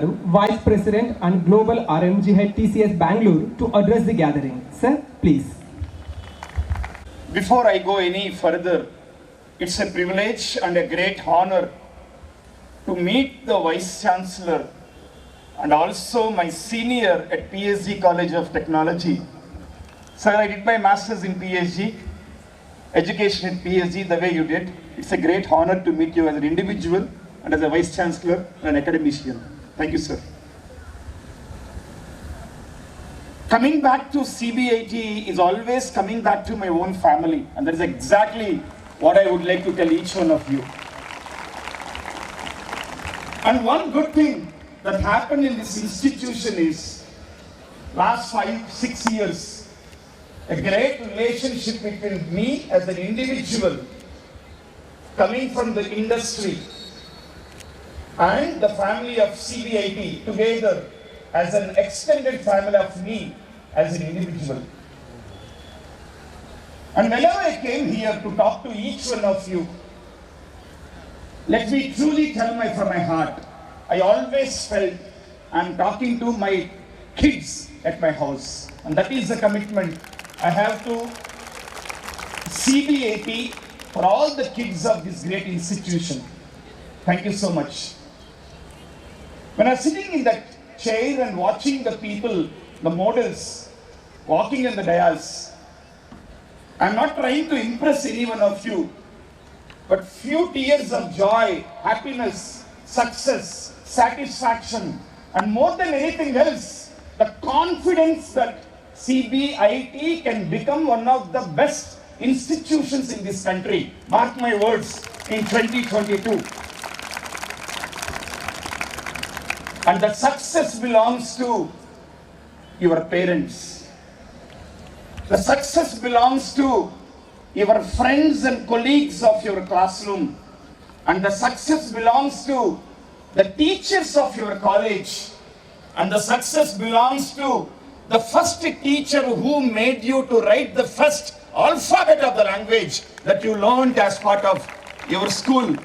Garu, Vice President and Global RMG Head TCS Bangalore, to address the gathering. Sir, please. Before I go any further, it's a privilege and a great honor to meet the Vice Chancellor and also my senior at PSG College of Technology. Sir, I did my Masters in PSG, education in PSG the way you did. It's a great honor to meet you as an individual and as a Vice Chancellor and an academician. Thank you, sir. Coming back to CBIT is always coming back to my own family, and that is exactly what I would like to tell each one of you. And one good thing that happened in this institution is, last 5-6 years, a great relationship between me as an individual coming from the industry and the family of CBIT together as an extended family of me as an individual. And whenever I came here to talk to each one of you, let me truly tell from my heart, I always felt I'm talking to my kids at my house. And that is the commitment I have to CBIT for all the kids of this great institution. Thank you so much. When I'm sitting in that chair and watching the people, the models, walking in the dais, I'm not trying to impress any one of you, but few tears of joy, happiness, success, satisfaction, and more than anything else, the confidence that CBIT can become one of the best institutions in this country. Mark my words, in 2022. And the success belongs to your parents. The success belongs to your friends and colleagues of your classroom. And the success belongs to the teachers of your college. And the success belongs to the first teacher who made you to write the first alphabet of the language that you learned as part of your school.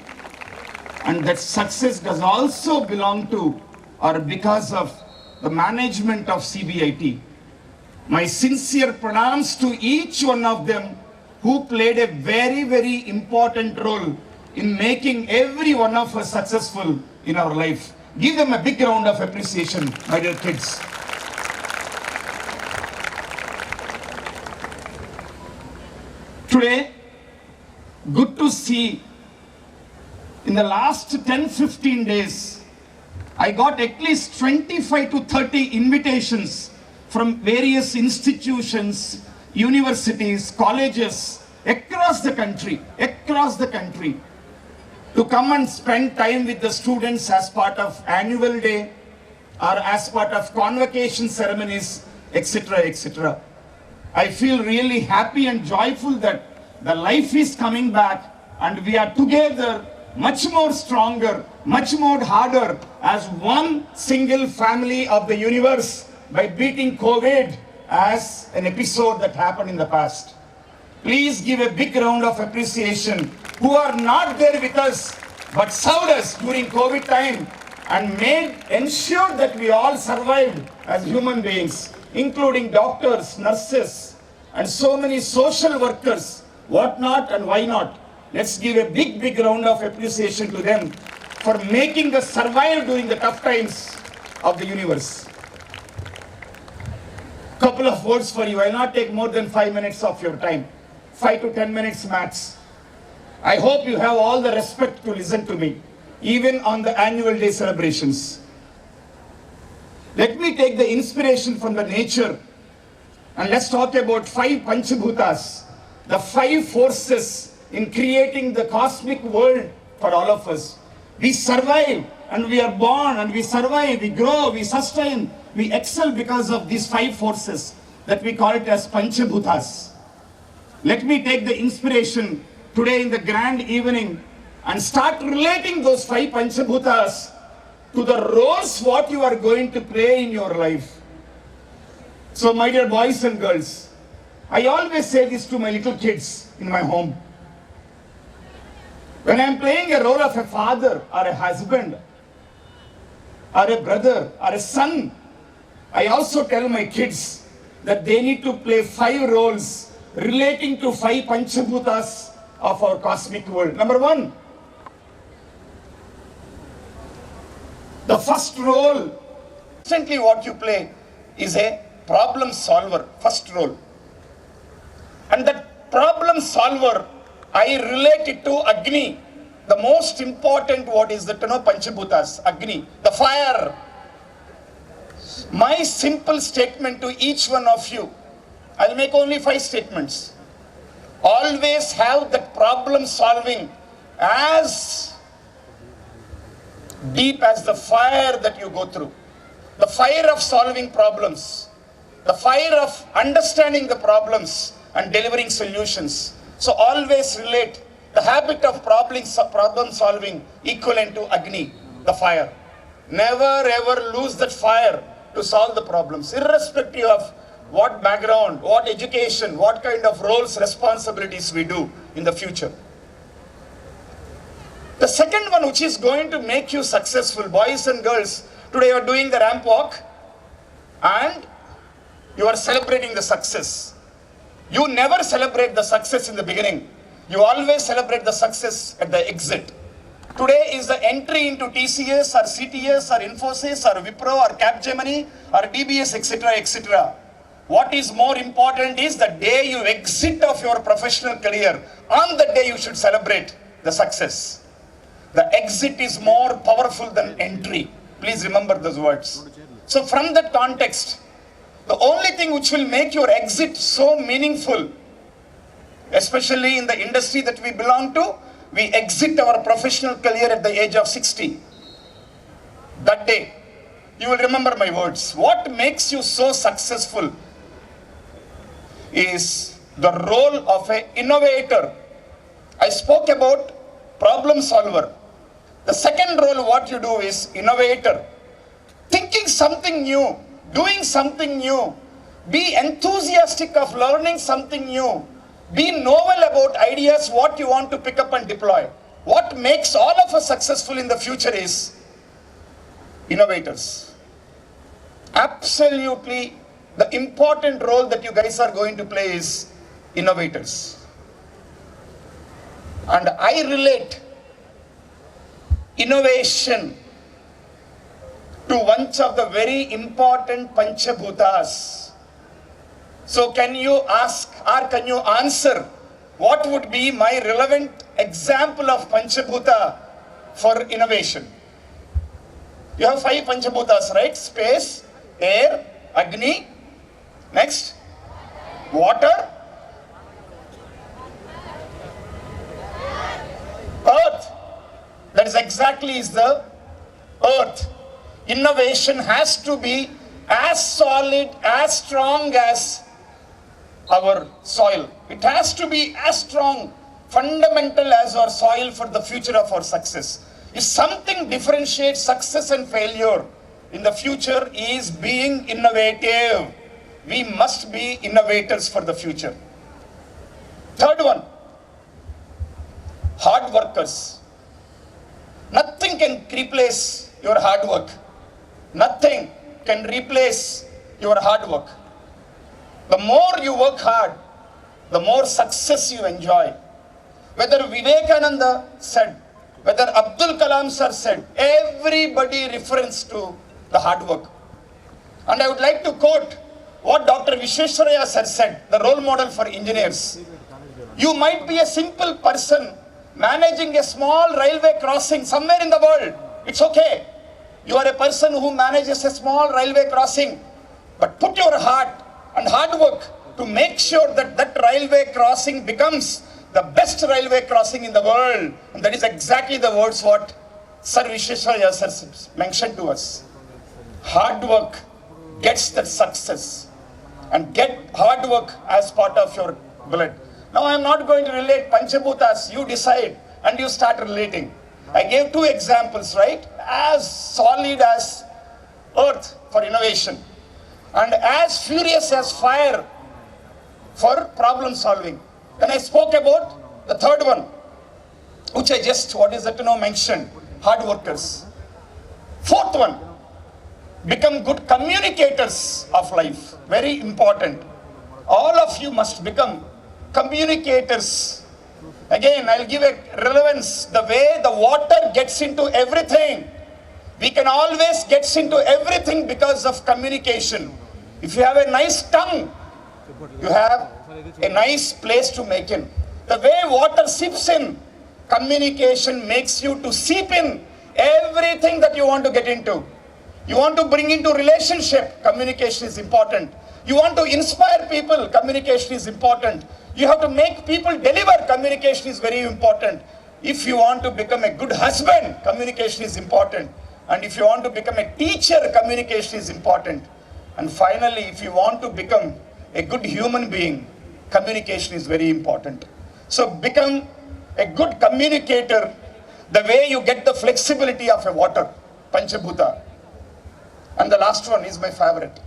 And that success does also belong to or because of the management of CBIT. My sincere pranams to each one of them who played a very, very important role in making every one of us successful in our life. Give them a big round of appreciation, my dear kids. Today, good to see, in the last 10-15 days, I got at least 25 to 30 invitations from various institutions, universities, colleges across the country, to come and spend time with the students as part of annual day or as part of convocation ceremonies, etc., etc. I feel really happy and joyful that the life is coming back and we are together much more stronger, much more harder as one single family of the universe by beating COVID as an episode that happened in the past. Please give a big round of appreciation who are not there with us but served us during COVID time and ensured that we all survived as human beings, including doctors, nurses, and so many social workers, what not and why not. Let's give a big round of appreciation to them for making us survive during the tough times of the universe. Couple of words for you. I will not take more than 5 minutes of your time. 5 to 10 minutes max. I hope you have all the respect to listen to me, even on the annual day celebrations. Let me take the inspiration from the nature and let's talk about 5 Panchabhutas, the 5 forces in creating the cosmic world for all of us. We survive and we are born and we survive, we grow, we sustain, we excel because of these 5 forces that we call it as Panchabhutas. Let me take the inspiration today in the grand evening and start relating those 5 Panchabhutas to the roles what you are going to play in your life. So my dear boys and girls, I always say this to my little kids in my home. When I am playing a role of a father or a husband, or a brother or a son, I also tell my kids that they need to play 5 roles relating to 5 Panchabhutas of our cosmic world. Number 1, the first role, instantly what you play is a problem solver, first role. And that problem solver, I relate it to Agni. The most important, what is that, Panchabhutas, Agni, the fire. My simple statement to each one of you, I'll make only 5 statements. Always have that problem solving as deep as the fire that you go through. The fire of solving problems, the fire of understanding the problems and delivering solutions. So always relate the habit of problem solving equivalent to Agni, the fire. Never ever lose that fire to solve the problems, irrespective of what background, what education, what kind of roles, responsibilities we do in the future. The second one, which is going to make you successful, boys and girls, today you are doing the ramp walk and you are celebrating the success. You never celebrate the success in the beginning. You always celebrate the success at the exit. Today is the entry into TCS or CTS or Infosys or Wipro or Capgemini or DBS, etc., etc. What is more important is the day you exit of your professional career. On that day you should celebrate the success. The exit is more powerful than entry. Please remember those words. So from that context, the only thing which will make your exit so meaningful, especially in the industry that we belong to, we exit our professional career at the age of 60. That day, you will remember my words. What makes you so successful is the role of an innovator. I spoke about problem solver. The second role, what you do is innovator. Thinking something new, doing something new. Be enthusiastic of learning something new. Be novel about ideas, what you want to pick up and deploy. What makes all of us successful in the future is innovators. Absolutely, the important role that you guys are going to play is innovators. And I relate innovation to one of the very important Panchabhutas. So can you ask or can you answer what would be my relevant example of Panchabhuta for innovation? You have 5 Panchabhutas, right? Space, air, Agni, next, water, earth. That is exactly is the earth. Innovation has to be as solid, as strong as our soil. It has to be as strong, fundamental as our soil for the future of our success. If something differentiates success and failure in the future is being innovative. We must be innovators for the future. Third one, hard workers. Nothing can replace your hard work. Nothing can replace your hard work. The more you work hard, the more success you enjoy. Whether Vivekananda said, whether Abdul Kalam sir said, everybody refers to the hard work. And I would like to quote what Dr. Vishwesvaraya sir said, the role model for engineers. You might be a simple person managing a small railway crossing somewhere in the world. It's okay. You are a person who manages a small railway crossing. But put your heart and hard work to make sure that that railway crossing becomes the best railway crossing in the world. And that is exactly the words what Sir Vishwesvaraya sir mentioned to us. Hard work gets that success. And get hard work as part of your blood. Now I am not going to relate Panchabhutas. You decide and you start relating. I gave 2 examples, right? As solid as earth for innovation. And as furious as fire for problem solving. Then I spoke about the third one, which I just, mentioned, hard workers. Fourth one, become good communicators of life. Very important. All of you must become communicators. Again, I'll give a relevance. The way the water gets into everything, we can always get into everything because of communication. If you have a nice tongue, you have a nice place to make in. The way water seeps in, communication makes you to seep in everything that you want to get into. You want to bring into relationship, communication is important. You want to inspire people, communication is important. You have to make people deliver, communication is very important. If you want to become a good husband, communication is important. And if you want to become a teacher, communication is important. And finally, if you want to become a good human being, communication is very important. So become a good communicator, the way you get the flexibility of a water, Panchabhuta. And the last one is my favorite.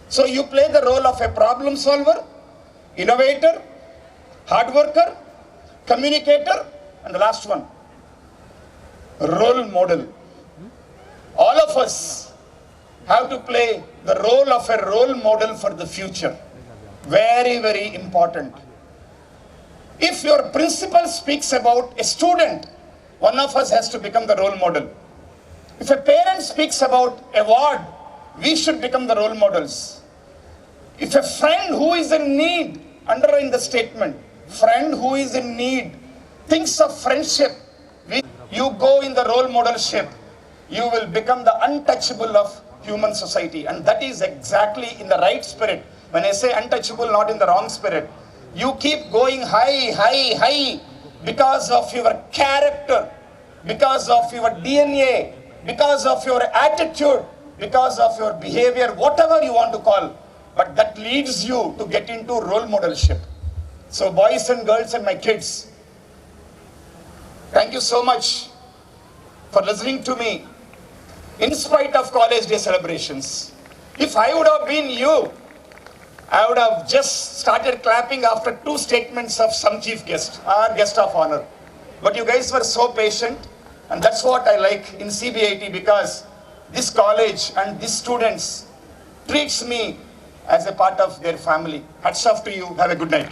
So you play the role of a problem solver, innovator, hard worker, communicator, and the last one, role model. All of us have to play the role of a role model for the future. Very, very important. If your principal speaks about a student, one of us has to become the role model. If a parent speaks about a ward, we should become the role models. If a friend who is in need, underline the statement, friend who is in need, thinks of friendship, you go in the role modelship, you will become the untouchable of human society. And that is exactly in the right spirit. When I say untouchable, not in the wrong spirit. You keep going high, high, high because of your character, because of your DNA, because of your attitude, because of your behavior, whatever you want to call. But that leads you to get into role modelship. So boys and girls and my kids, thank you so much for listening to me in spite of college day celebrations. If I would have been you, I would have just started clapping after 2 statements of some chief guest or guest of honor. But you guys were so patient, and that's what I like in CBIT, because this college and these students treats me as a part of their family. Hats off to you. Have a good night.